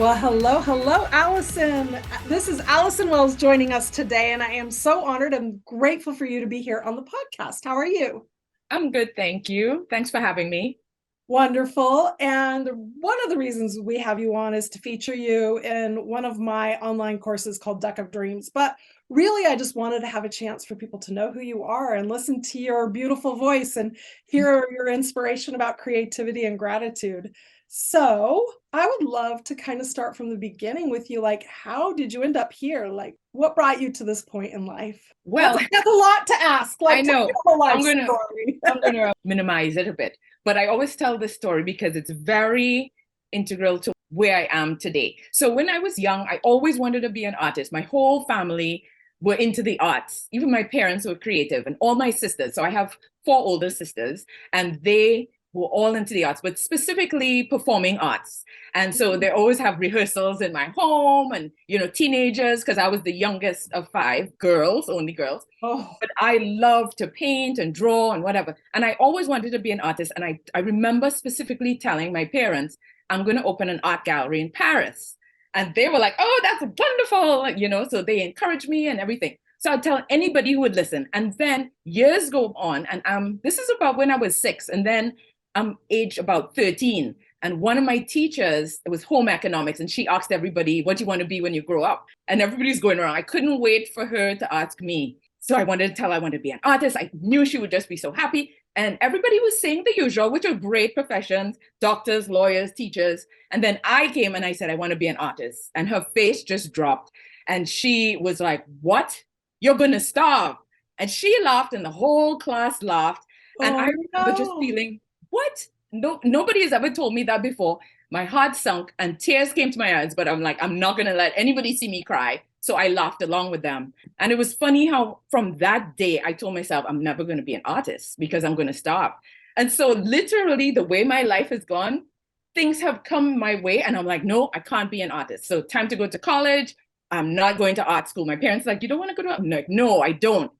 Well, hello, Alison. This is Alison Wells joining us today, and I am so honored and grateful for you to be here on the podcast. How are you? I'm good, thank you. Thanks for having me. Wonderful. And one of the reasons we have you on is to feature you in one of my online courses called Deck of Dreams. But really, I just wanted to have a chance for people to know who you are and listen to your beautiful voice and hear your inspiration about creativity and gratitude. So I would love to kind of start from the beginning with you. Like, how did you end up here? Like, what brought you to this point in life? Well, That's a lot to ask. I Like, tell me know the life I'm gonna story. I'm gonna minimize it a bit, but I always tell this story because it's very integral to where I am today. So when I was young, I always wanted to be an artist. My whole family were into the arts. Even my parents were creative, and all my sisters. So I have four older sisters, and they were all into the arts, but specifically performing arts. And so they always have rehearsals in my home and, teenagers, because I was the youngest of five girls, only girls. Oh, But I love to paint and draw and whatever. And I always wanted to be an artist. And I remember specifically telling my parents, I'm going to open an art gallery in Paris. And they were like, oh, that's wonderful. So they encouraged me and everything. So I'd tell anybody who would listen. And then years go on. And this is about when I was 6. And then I'm aged about 13. And one of my teachers, it was home economics, and she asked everybody, what do you want to be when you grow up? And everybody's going around. I couldn't wait for her to ask me. So I wanted to tell her I wanted to be an artist. I knew she would just be so happy. And everybody was saying the usual, which are great professions, doctors, lawyers, teachers. And then I came and I said, I want to be an artist. And her face just dropped. And she was like, what? You're going to starve. And she laughed and the whole class laughed. And I remember just feeling, what? No, nobody has ever told me that before. My heart sunk and tears came to my eyes, but I'm like, I'm not going to let anybody see me cry. So I laughed along with them. And it was funny how from that day, I told myself, I'm never going to be an artist because I'm going to stop. And so literally the way my life has gone, things have come my way. And I'm like, no, I can't be an artist. So time to go to college. I'm not going to art school. My parents are like, you don't want to go to art? I'm like, no, I don't.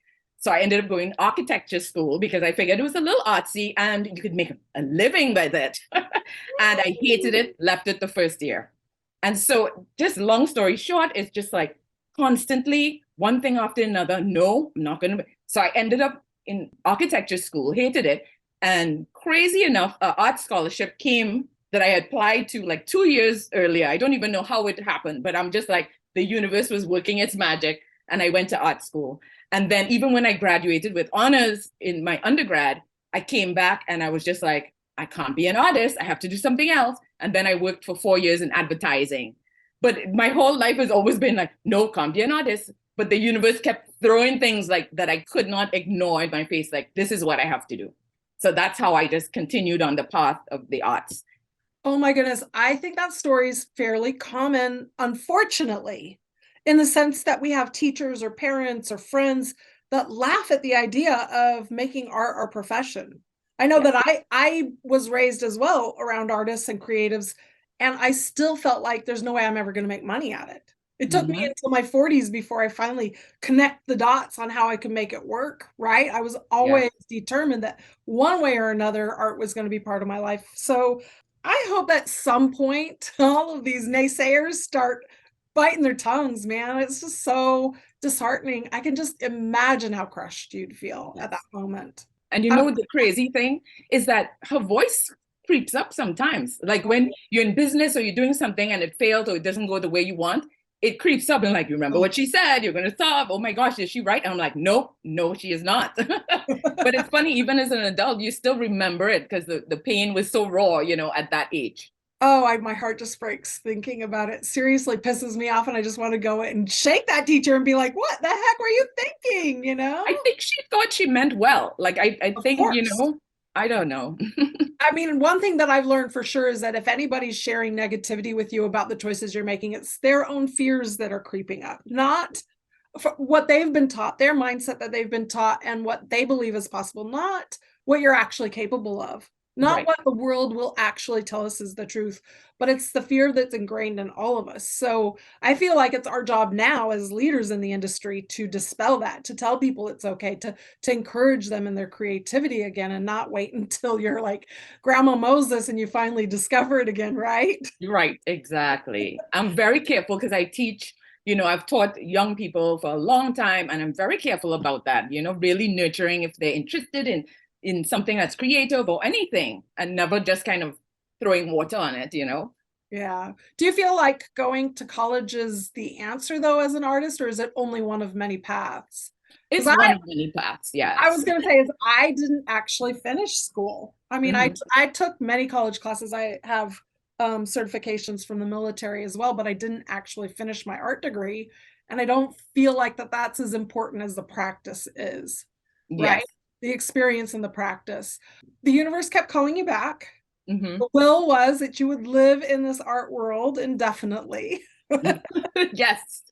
So I ended up going to architecture school because I figured it was a little artsy and you could make a living by that. And I hated it, left it the first year. And so just long story short, it's just like constantly one thing after another. No, I'm not going to. So I ended up in architecture school, hated it. And crazy enough, an art scholarship came that I had applied to like 2 years earlier. I don't even know how it happened, but I'm just like, the universe was working its magic. And I went to art school. And then even when I graduated with honors in my undergrad, I came back and I was just like, I can't be an artist. I have to do something else. And then I worked for 4 years in advertising. But my whole life has always been like, no, can't be an artist. But the universe kept throwing things like that I could not ignore in my face. Like, this is what I have to do. So that's how I just continued on the path of the arts. oh my goodness. I think that story is fairly common, unfortunately, in the sense that we have teachers or parents or friends that laugh at the idea of making art our profession. I know that I was raised as well around artists and creatives, and I still felt like there's no way I'm ever going to make money at it. It took me until my 40s before I finally connect the dots on how I could make it work, right? I was always determined that one way or another art was going to be part of my life. So I hope at some point all of these naysayers start biting their tongues, man. It's just so disheartening. I can just imagine how crushed you'd feel at that moment. And the crazy thing is that her voice creeps up sometimes. Like when you're in business or you're doing something and it fails or it doesn't go the way you want, it creeps up and like, you remember what she said, you're going to stop. Oh my gosh, is she right? And I'm like, nope, no, she is not. But it's funny, even as an adult, you still remember it because the pain was so raw, at that age. Oh, my heart just breaks thinking about it. Seriously pisses me off. And I just want to go and shake that teacher and be like, what the heck were you thinking? I think she thought she meant well. Like, I think, I don't know. I mean, one thing that I've learned for sure is that if anybody's sharing negativity with you about the choices you're making, it's their own fears that are creeping up, not what they've been taught, their mindset that they've been taught and what they believe is possible, not what you're actually capable of. not Right. what the world will actually tell us is the truth, but it's the fear that's ingrained in all of us. So I feel like it's our job now as leaders in the industry to dispel that, to tell people it's okay, to encourage them in their creativity again, and not wait until you're like Grandma Moses and you finally discover it again, right? Right, exactly. I'm very careful because I teach, I've taught young people for a long time, and I'm very careful about that, really nurturing if they're interested in something that's creative or anything, and never just kind of throwing water on it. Yeah. Do you feel like going to college is the answer though as an artist, or is it only one of many paths? Because It's one of many paths, I yes. was going to say is I didn't actually finish school. I mean, Mhm. I took many college classes. I have certifications from the military as well, but I didn't actually finish my art degree. And I don't feel like that's as important as the practice is, right? Yes. The experience and the practice. The universe kept calling you back. Hmm. The will was that you would live in this art world indefinitely. Yes.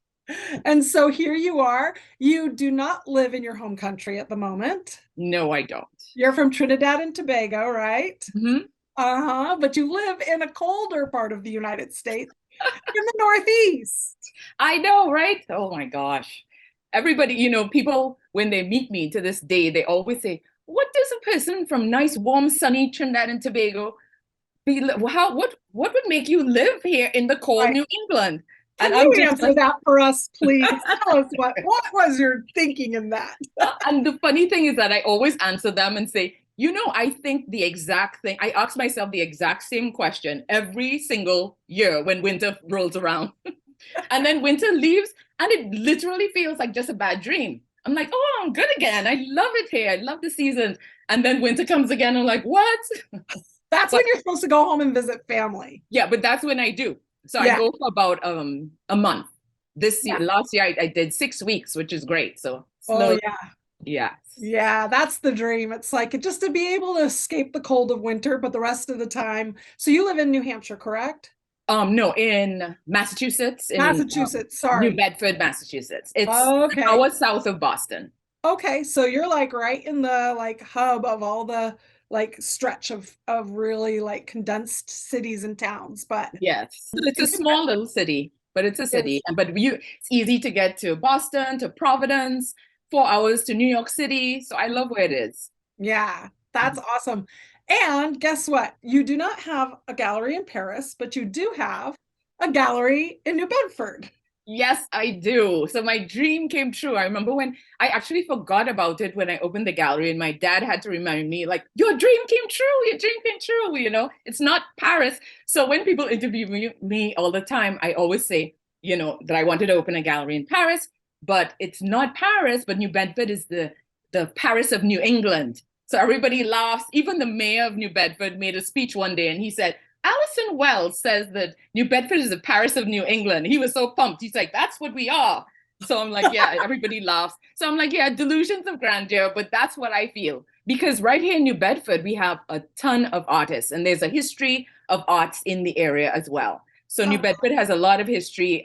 And so here you are. You do not live in your home country at the moment. No, I don't. You're from Trinidad and Tobago, right? Hmm. Uh-huh. But you live in a colder part of the United States, in the Northeast. I know, right? Oh my gosh. Everybody, people, when they meet me to this day, they always say, what does a person from nice, warm, sunny Trinidad and Tobago what would make you live here in the cold Right. New England? Can And I'm you just answer like, that for us, please? Tell us what was your thinking in that? and the funny thing is that I always answer them and say, I think the exact thing. I ask myself the exact same question every single year when winter rolls around. And then winter leaves and it literally feels like just a bad dream. I'm like, oh, I'm good again. I love it here. I love the seasons. And then winter comes again. I'm like, what? That's But when you're supposed to go home and visit family. yeah, but that's when I do. So I Yeah. go for about a month. Yeah. Last year I did 6 weeks, which is great. So Oh, slow. yeah. Yes. Yeah, that's the dream. It's like just to be able to escape the cold of winter, but the rest of the time. So you live in New Hampshire, correct? No, in Massachusetts, in Massachusetts, New sorry. Bedford, Massachusetts. It's an Okay. hour south of Boston. Okay, so you're like right in the like hub of all the like stretch of really like condensed cities and towns, but Yes. So it's a small little city, but it's a city. it's But it's easy to get to Boston, to Providence, 4 hours to New York City. So I love where it is. yeah, that's awesome. And guess what? You do not have a gallery in Paris, but you do have a gallery in New Bedford. Yes, I do. So my dream came true. I remember when I actually forgot about it when I opened the gallery, and my dad had to remind me, like, your dream came true. Your dream came true. It's not Paris. So when people interview me all the time, I always say, that I wanted to open a gallery in Paris, but it's not Paris, but New Bedford is the Paris of New England. So everybody laughs. Even the mayor of New Bedford made a speech one day, and he said, Alison Wells says that New Bedford is the Paris of New England. He was so pumped. He's like, that's what we are. So I'm like, yeah, everybody laughs. So I'm like, yeah, delusions of grandeur, but that's what I feel. Because right here in New Bedford, we have a ton of artists, and there's a history of arts in the area as well. So New Bedford has a lot of history.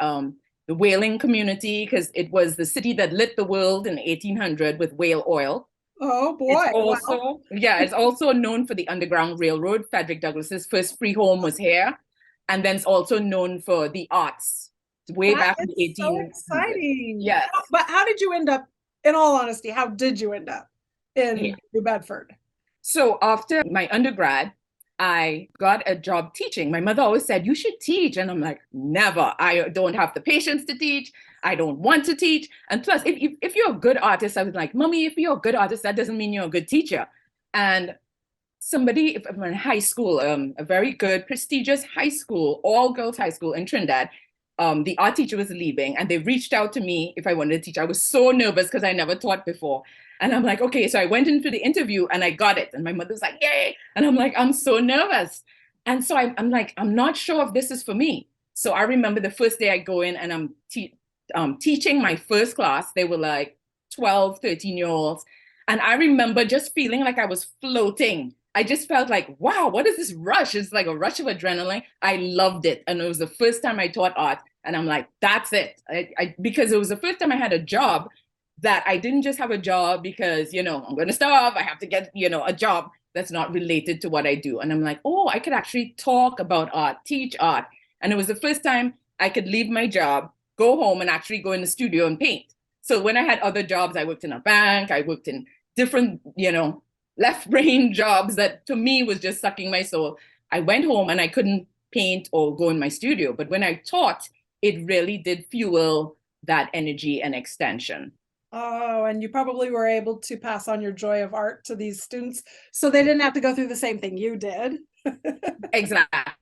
The whaling community, because it was the city that lit the world in 1800 with whale oil. Oh It's boy. Wow. also, yeah, it's also known for the Underground Railroad. Frederick Douglass's first free home was here. And then it's also known for the arts way That back in the is so 1800s. exciting. Yes. But how did you end up, in all honesty, how did you end up Yeah. in New Bedford? So after my undergrad, I got a job teaching. My mother always said, you should teach. And I'm like, never. I don't have the patience to teach. I don't want to teach. And plus, if you're a good artist, I was like, Mommy, if you're a good artist, that doesn't mean you're a good teacher. And somebody if I'm in high school, a very good, prestigious high school, all girls high school in Trinidad, the art teacher was leaving and they reached out to me if I wanted to teach. I was so nervous because I never taught before. And I'm like, okay, so I went in for the interview and I got it. And my mother was like, yay. And I'm like, I'm so nervous. And so I'm like, I'm not sure if this is for me. So I remember the first day I go in and I'm teaching my first class. They were like 12, 13-year-olds. And I remember just feeling like I was floating. I just felt like, wow, what is this rush? It's like a rush of adrenaline. I loved it. And it was the first time I taught art. And I'm like, that's it. Because it was the first time I had a job that I didn't just have a job because, I'm going to starve. I have to get, a job. that's not related to what I do. And I'm like, oh, I could actually talk about art, teach art. And it was the first time I could leave my job, go home and actually go in the studio and paint. So when I had other jobs, I worked in a bank, I worked in different, left brain jobs that to me was just sucking my soul. I went home and I couldn't paint or go in my studio. But when I taught, it really did fuel that energy and extension. Oh, and you probably were able to pass on your joy of art to these students, so they didn't have to go through the same thing you did. Exactly.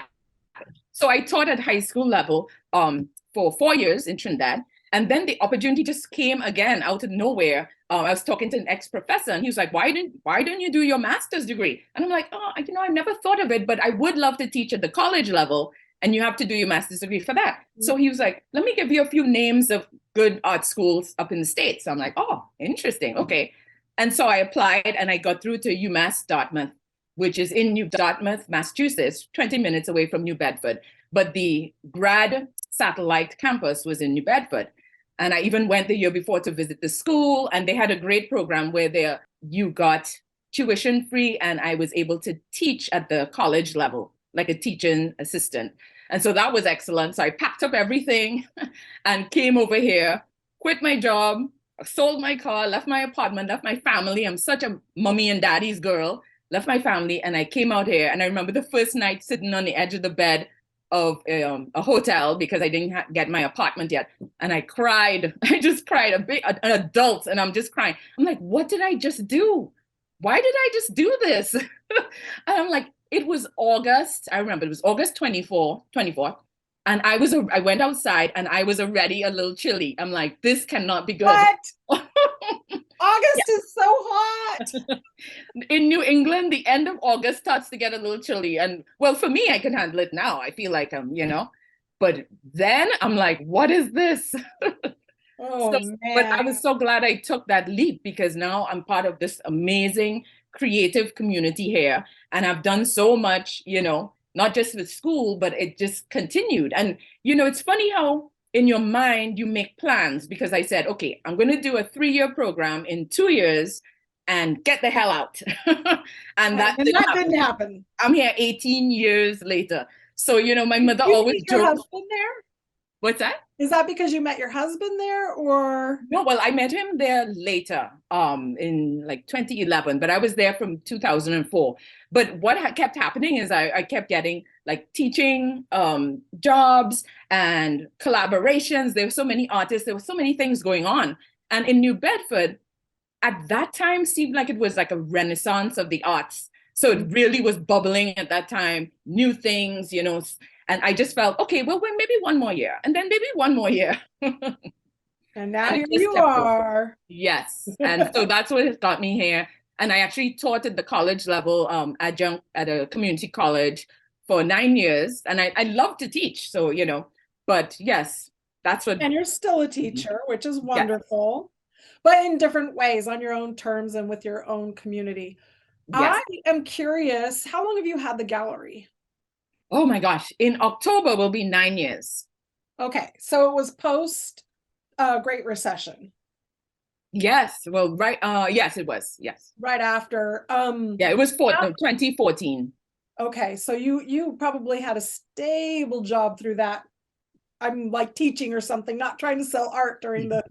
So I taught at high school level for 4 years in Trinidad. And then the opportunity just came again out of nowhere. I was talking to an ex-professor and he was like, why don't you do your master's degree? And I'm like, oh, I never thought of it, but I would love to teach at the college level. And you have to do your master's degree for that. Mm-hmm. So he was like, let me give you a few names of good art schools up in the States. So I'm like, oh, interesting. Okay. And so I applied and I got through to UMass Dartmouth, which is in New Dartmouth, Massachusetts, 20 minutes away from New Bedford. But the grad satellite campus was in New Bedford. And I even went the year before to visit the school, and they had a great program where you got tuition free, and I was able to teach at the college level, like a teaching assistant. And so that was excellent. So I packed up everything and came over here, quit my job, sold my car, left my apartment, left my family. I'm such a mommy and daddy's girl, left my family, and I came out here. And I remember the first night sitting on the edge of the bed of a hotel because I didn't get my apartment yet. And I cried. I just cried, an adult, and I'm just crying. I'm like, what did I just do? Why did I just do this? And I'm like, it was August. I remember it was August 24th. And I went outside and I was already a little chilly. I'm like, this cannot be good. What? August is so hot. In New England, the end of August starts to get a little chilly. And well, for me, I can handle it now. I feel like but then I'm like, what is this? Oh, man. But I was so glad I took that leap because now I'm part of this amazing creative community here. And I've done so much, not just with school, but it just continued. And, it's funny how in your mind, you make plans because I said, okay, I'm going to do a 3-year program in 2 years and get the hell out. and that didn't happen. I'm here 18 years later. So, my mother always joked. Your husband there? What's that? Is that because you met your husband there or? No, well, I met him there later in like 2011, but I was there from 2004. But what kept happening is I kept getting like teaching jobs and collaborations. There were so many artists. There were so many things going on. And in New Bedford, at that time, seemed like it was like a renaissance of the arts. So it really was bubbling at that time, new things, and I just felt, okay, well, maybe one more year and then maybe one more year. And now here you are. Going. Yes. And so that's what has got me here. And I actually taught at the college level, adjunct at a community college for 9 years. And I love to teach. So, but yes, that's what. And you're still a teacher, which is wonderful, but in different ways, on your own terms and with your own community. Yes. I am curious, how long have you had the gallery? Oh my gosh, in October will be 9 years. Okay, so it was post Great Recession. Yes, well, right, yes, it was, yes. Right after. Yeah, it was 2014. Okay, so you probably had a stable job through that. I'm like teaching or something, not trying to sell art during the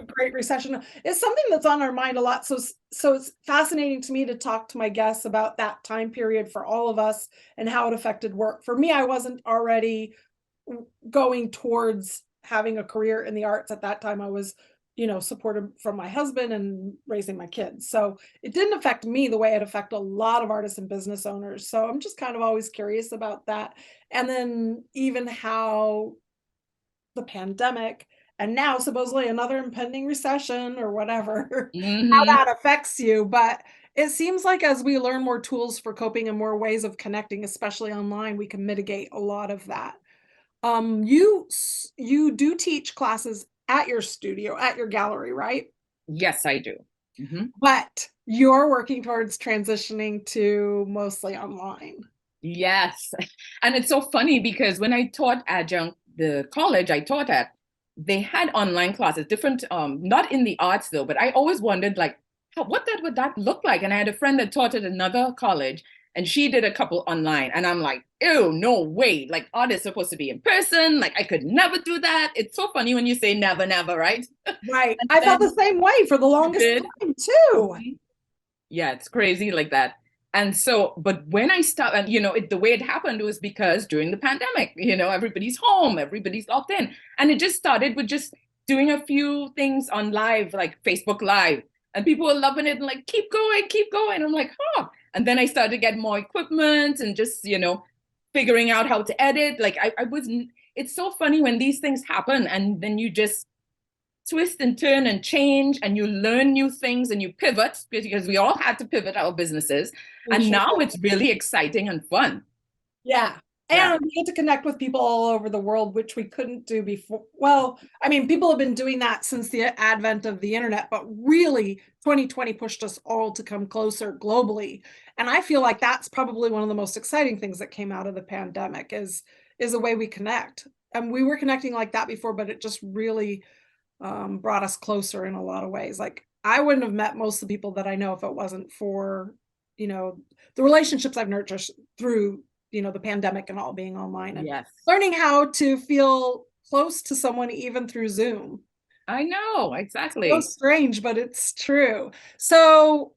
Great Recession. It's something that's on our mind a lot. So it's fascinating to me to talk to my guests about that time period for all of us and how it affected work. For me, I wasn't already going towards having a career in the arts at that time. I was, supported from my husband and raising my kids. So it didn't affect me the way it affected a lot of artists and business owners. So I'm just kind of always curious about that. And then even how the pandemic and now supposedly another impending recession or whatever, how that affects you. But it seems like as we learn more tools for coping and more ways of connecting, especially online, we can mitigate a lot of that. You do teach classes at your studio, at your gallery, right? Yes, I do. But you're working towards transitioning to mostly online. Yes. And it's so funny because when I taught adjunct, the college I taught at, they had online classes, different, not in the arts though, but I always wondered like, what that would that look like? And I had a friend that taught at another college, and she did a couple online. And I'm like, ew, no way. Like, art is supposed to be in person. Like, I could never do that. It's so funny when you say never, never, right? Right. I felt the same way for the longest time too. Yeah, it's crazy like that. And so, but when I started, and the way it happened was because during the pandemic, everybody's home, everybody's locked in. And it just started with just doing a few things on live, like Facebook Live. And people were loving it and like, keep going, keep going. I'm like, huh. And then I started to get more equipment and just, figuring out how to edit. Like I wasn't, it's so funny when these things happen and then you just twist and turn and change and you learn new things and you pivot, because we all had to pivot our businesses. And now it's really exciting and fun. Yeah. And we get to connect with people all over the world, which we couldn't do before. Well, I mean, people have been doing that since the advent of the internet, but really 2020 pushed us all to come closer globally. And I feel like that's probably one of the most exciting things that came out of the pandemic is a way we connect. And we were connecting like that before, but it just really brought us closer in a lot of ways. Like I wouldn't have met most of the people that I know if it wasn't for, the relationships I've nurtured through the pandemic and all being online and learning how to feel close to someone even through Zoom. I know, exactly. So strange, but it's true. So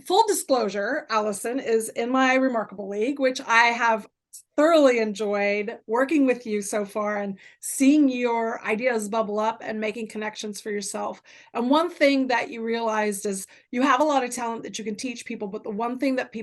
full disclosure, Alison is in my Remarkable League, which I have thoroughly enjoyed working with you so far and seeing your ideas bubble up and making connections for yourself. And one thing that you realized is you have a lot of talent that you can teach people, but the one thing that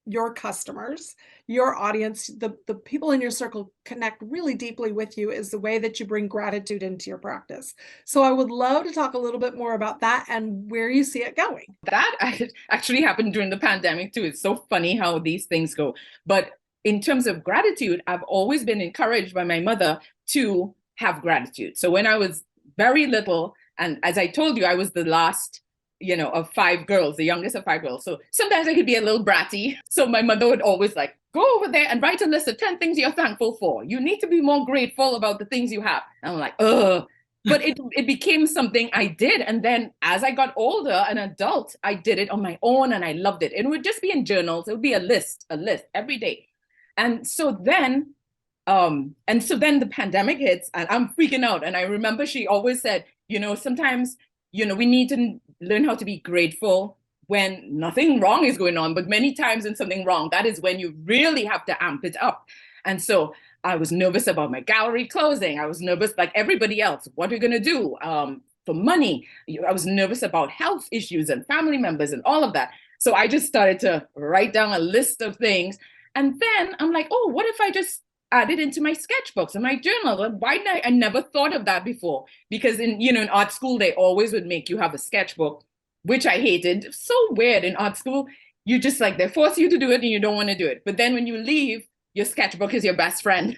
your customers, your audience, the people in your circle connect really deeply with you is the way that you bring gratitude into your practice. So I would love to talk a little bit more about that and where you see it going. That actually happened during the pandemic too. It's so funny how these things go. But in terms of gratitude, I've always been encouraged by my mother to have gratitude. So when I was very little, and as I told you, I was the last of 5 girls, the youngest of 5 girls. So sometimes I could be a little bratty. So my mother would always like, go over there and write a list of 10 things you're thankful for. You need to be more grateful about the things you have. And I'm like, ugh. But it became something I did. And then as I got older, an adult, I did it on my own and I loved it. And it would just be in journals. It would be a list every day. And so then the pandemic hits and I'm freaking out. And I remember she always said, sometimes, we need to learn how to be grateful when nothing wrong is going on, but many times when something wrong, that is when you really have to amp it up. And so I was nervous about my gallery closing. I was nervous like everybody else. What are we going to do for money? I was nervous about health issues and family members and all of that. So I just started to write down a list of things. And then I'm like, oh, what if I just add it into my sketchbooks and my journal? Why didn't I never thought of that before? Because in art school, they always would make you have a sketchbook, which I hated. So weird in art school. You just like, they force you to do it and you don't want to do it. But then when you leave, your sketchbook is your best friend.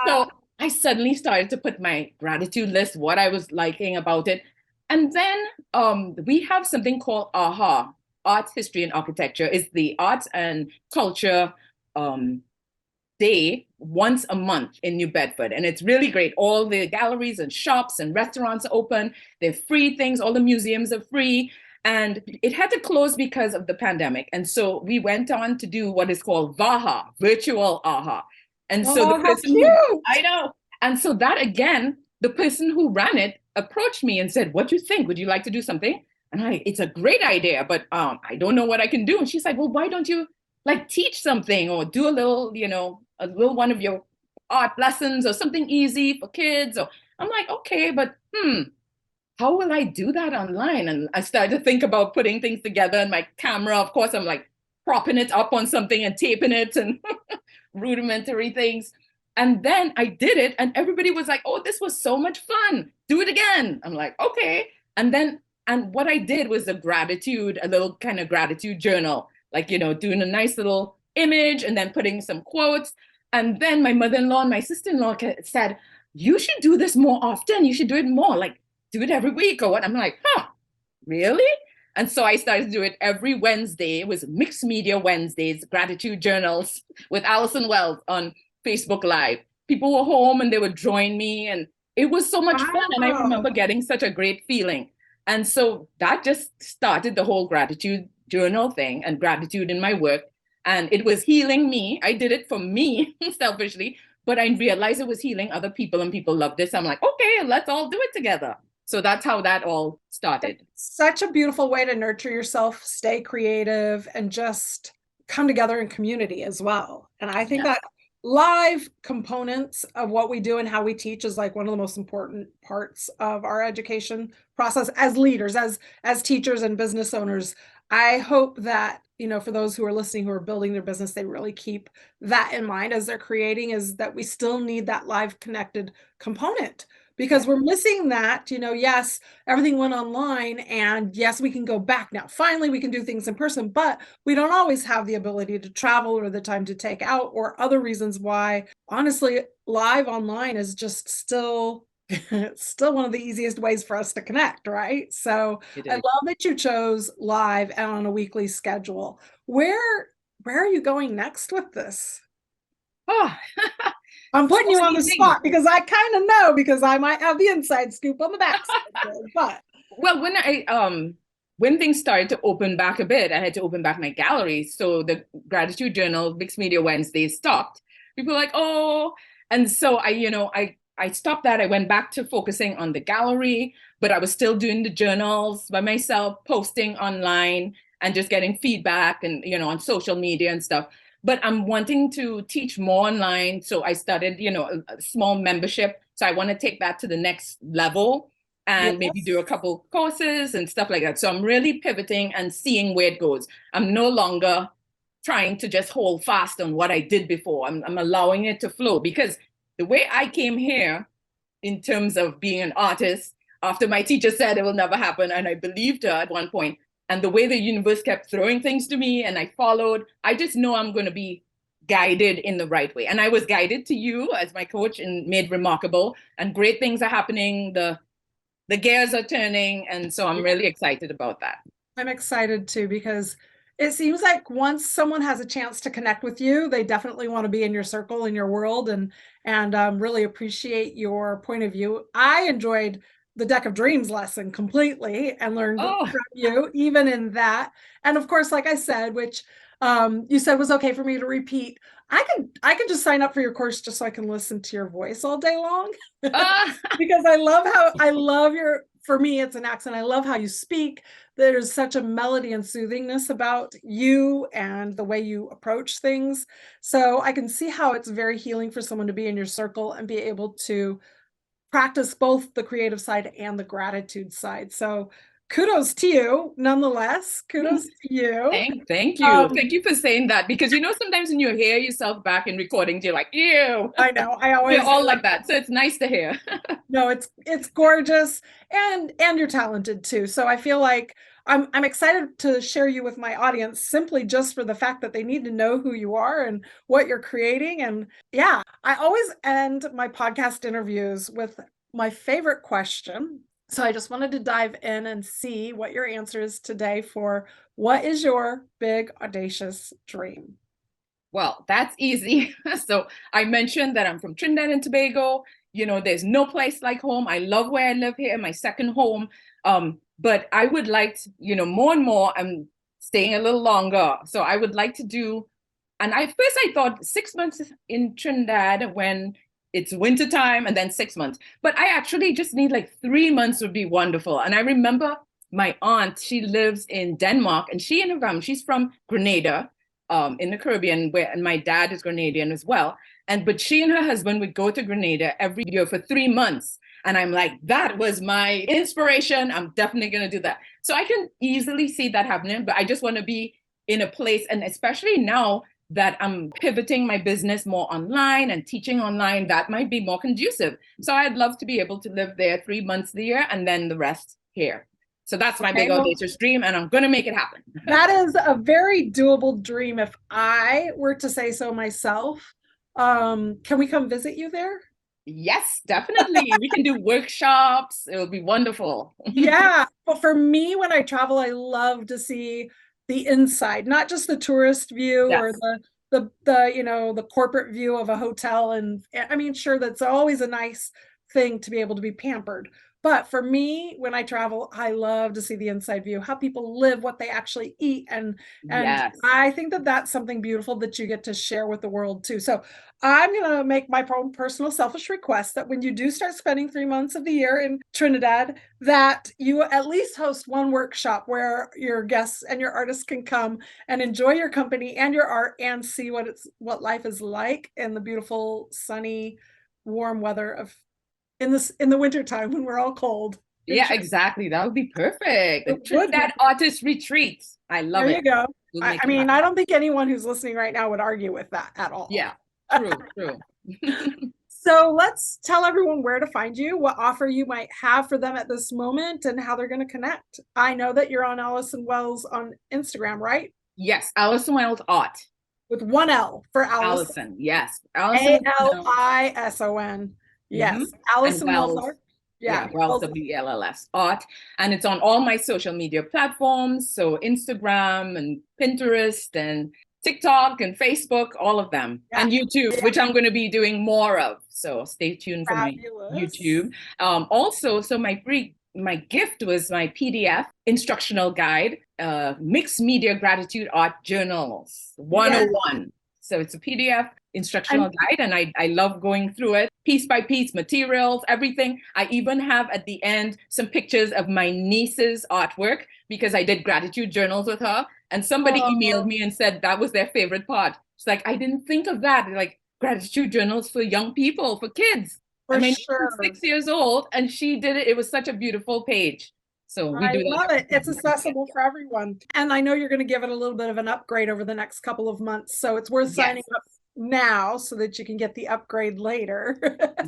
So I suddenly started to put my gratitude list, what I was liking about it. And then we have something called AHA, Art, History, and Architecture. It's the arts and culture day once a month in New Bedford. And it's really great. All the galleries and shops and restaurants are open. They're free things. All the museums are free. And it had to close because of the pandemic. And so we went on to do what is called VAHA, virtual AHA. And so the person I know. And so that again, the person who ran it approached me and said, what do you think? Would you like to do something? And it's a great idea, but I don't know what I can do. And she's like, well, why don't you like teach something or do a little one of your art lessons or something easy for kids? Or I'm like, okay, but how will I do that online? And I started to think about putting things together in my camera. Of course, I'm like propping it up on something and taping it and rudimentary things. And then I did it and everybody was like, oh, this was so much fun. Do it again. I'm like, okay. And what I did was a little kind of gratitude journal, like, doing a nice little image and then putting some quotes. And then my mother-in-law and my sister-in-law said, you should do this more often. You should do it more, like do it every week or what. I'm like, really? And so I started to do it every Wednesday. It was Mixed Media Wednesdays, gratitude journals with Alison Wells on Facebook Live. People were home and they would join me and it was so much fun. And I remember getting such a great feeling. And so that just started the whole gratitude journal thing and gratitude in my work. And it was healing me. I did it for me selfishly, but I realized it was healing other people and people loved this. I'm like, okay, let's all do it together. So that's how that all started. Such a beautiful way to nurture yourself, stay creative, and just come together in community as well. And I think that live components of what we do and how we teach is like one of the most important parts of our education process as leaders, as teachers and business owners. I hope that, you know, for those who are listening, who are building their business, they really keep that in mind as they're creating, is that we still need that live connected component, because we're missing that. You know, yes, everything went online, and yes, we can go back now. Finally, we can do things in person, but we don't always have the ability to travel or the time to take out, or other reasons why, honestly, live online is just still it's still one of the easiest ways for us to connect, right? So I love that you chose live and on a weekly schedule. Where are you going next with this? Oh, I'm putting you on the spot because I kind of know, because I might have the inside scoop on the backside. But well, when things started to open back a bit, I had to open back my gallery. So the gratitude journal, Mixed Media Wednesdays, stopped. People were like, oh, and so I stopped that. I went back to focusing on the gallery, but I was still doing the journals by myself, posting online and just getting feedback and, on social media and stuff. But I'm wanting to teach more online. So I started, a small membership. So I want to take that to the next level and maybe do a couple courses and stuff like that. So I'm really pivoting and seeing where it goes. I'm no longer trying to just hold fast on what I did before. I'm allowing it to flow, because the way I came here in terms of being an artist, after my teacher said it will never happen, and I believed her at one point, and the way the universe kept throwing things to me and I followed, I just know I'm going to be guided in the right way. And I was guided to you as my coach and made remarkable, and great things are happening. The gears are turning. And so I'm really excited about that. I'm excited too, because it seems like once someone has a chance to connect with you, they definitely want to be in your circle, in your world, and really appreciate your point of view. I enjoyed the Deck of Dreams lesson completely and learned from you, even in that. And of course, like I said, which you said was okay for me to repeat, I can just sign up for your course just so I can listen to your voice all day long. Because I love for me, it's an accent. I love how you speak. There's such a melody and soothingness about you and the way you approach things. So I can see how it's very healing for someone to be in your circle and be able to practice both the creative side and the gratitude side. So kudos to you, nonetheless. Kudos to you. Thank you. Thank you for saying that, because sometimes when you hear yourself back in recordings, you're like, ew. I know. We're all like that. So it's nice to hear. No, it's gorgeous, and you're talented too. So I feel like I'm excited to share you with my audience, simply just for the fact that they need to know who you are and what you're creating. And yeah, I always end my podcast interviews with my favorite question. So I just wanted to dive in and see what your answer is today for what is your big audacious dream? Well, that's easy. So I mentioned that I'm from Trinidad and Tobago. There's no place like home. I love where I live here, my second home. But I would like to, more and more, I'm staying a little longer. So I would like to do, and I thought 6 months in Trinidad when it's winter time, and then 6 months. But I actually just need like 3 months would be wonderful. And I remember my aunt, she lives in Denmark, and she and her family, she's from Grenada, in the Caribbean, and my dad is Grenadian as well. But she and her husband would go to Grenada every year for 3 months. And I'm like, that was my inspiration. I'm definitely going to do that. So I can easily see that happening, but I just want to be in a place, and especially now that I'm pivoting my business more online and teaching online, that might be more conducive. So I'd love to be able to live there 3 months of the year and then the rest here. So that's my big audacious dream, and I'm going to make it happen. That is a very doable dream if I were to say so myself. Can we come visit you there? Yes, definitely. We can do workshops. It will be wonderful. Yeah. But for me, when I travel, I love to see the inside, not just the tourist view or the corporate view of a hotel. And I mean, sure, that's always a nice thing to be able to be pampered. But for me, when I travel, I love to see the inside view, how people live, what they actually eat. And Yes. I think that that's something beautiful that you get to share with the world too. So I'm going to make my own personal selfish request that when you do start spending 3 months of the year in Trinidad, that you at least host one workshop where your guests and your artists can come and enjoy your company and your art and see what life is like in the beautiful, sunny, warm weather of in the wintertime when we're all cold. Yeah, exactly. That would be perfect. It Trinidad artist retreats. I love it. There you go. We'll I mean, I don't think anyone who's listening right now would argue with that at all. Yeah, true. So let's tell everyone where to find you, what offer you might have for them at this moment, and how they're going to connect. I know that you're on Alison Wells on Instagram, right? Yes, Alison Wells Art. With one L for Alison. Allison, yes. Allison, Alison. Yes. Alison Wells Art. Yeah, Wells, WELLS Art. And it's on all my social media platforms. So Instagram and Pinterest and TikTok and Facebook, all my and YouTube, which I'm going to be doing more of. So stay tuned for my YouTube. Also, so my gift was my PDF instructional guide, Mixed Media Gratitude Art Journals 101. Yes. So it's a PDF instructional guide, and I love going through it piece by piece, materials, everything. I even have at the end some pictures of my niece's artwork because I did gratitude journals with her, and somebody emailed me and said that was their favorite part. It's like, I didn't think of that, like gratitude journals for young people, for kids. For she's sure. 6 years old, and she did it. It was such a beautiful page. So we do that. I love it. It's accessible for everyone. And I know you're going to give it a little bit of an upgrade over the next couple of months. So it's worth signing up now so that you can get the upgrade later.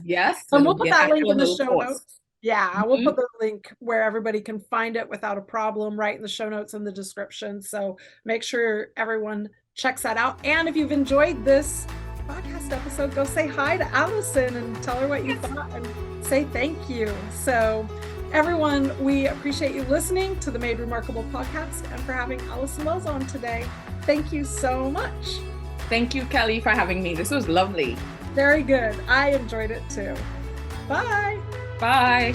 Yes. And we'll put that link in the show notes. Yeah, we'll put the link where everybody can find it without a problem, right in the show notes in the description. So make sure everyone checks that out. And if you've enjoyed this podcast episode, go say hi to Alison and tell her what you thought and say thank you. So everyone, we appreciate you listening to the Made Remarkable podcast and for having Alison Wells on today. Thank you so much. Thank you, Kellee, for having me. This was lovely. Very good. I enjoyed it too. Bye. Bye.